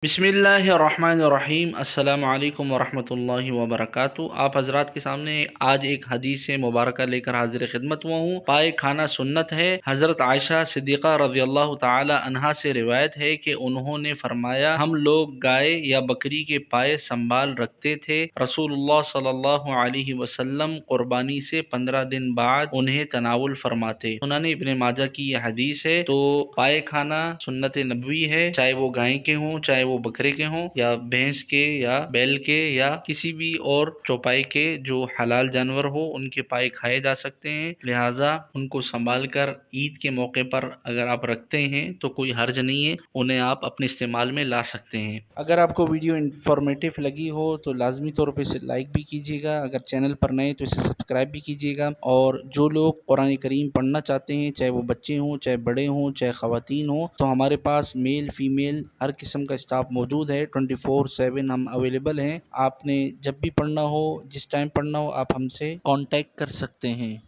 बिस्मिल्लाहिर्रहमानिर्रहीम। अस्सलाम वालेकुम वरहमतुल्लाहि वबरकातुहू। आप हजरात के सामने आज एक हदीस मुबारक लेकर हाजिर खिदमत हुआ हूँ। पाए खाना सुन्नत है। हजरत आयशा सिद्दीक़ा रज़ियल्लाहु ताला अन्हा से रिवायत है कि उन्होंने फरमाया, हम लोग गाय या बकरी के पाए संभाल रखते थे। रसूलुल्लाह सल्लल्लाहु अलैहि वसल्लम कुर्बानी से 15 दिन बाद उन्हें तनावुल फरमाते। सुनाने इब्ने माजा की यह हदीस है। तो पाए खाना सुन्नत नबवी है, चाहे वो गाय के हों, चाहे वो बकरे के हों, या भैंस के, या बैल के, या किसी भी और चौपाई के जो हलाल जानवर हो, उनके पाए खाए जा सकते हैं। लिहाजा उनको संभाल कर ईद के मौके पर अगर आप रखते हैं तो कोई हर्ज नहीं है, उन्हें आप अपने इस्तेमाल में ला सकते हैं। अगर आपको वीडियो इंफॉर्मेटिव लगी हो तो लाजमी तौर पर इसे लाइक भी कीजिएगा। अगर चैनल पर नए तो इसे सब्सक्राइब भी कीजिएगा। और जो लोग कुरान करीम पढ़ना चाहते हैं, चाहे वो बच्चे हों, चाहे बड़े हों, चाहे ख़वातीन हों, तो हमारे पास मेल फीमेल हर किस्म का स्टाफ मौजूद है। 24/7 हम अवेलेबल हैं। आपने जब भी पढ़ना हो, जिस टाइम पढ़ना हो, आप हमसे कांटेक्ट कर सकते हैं।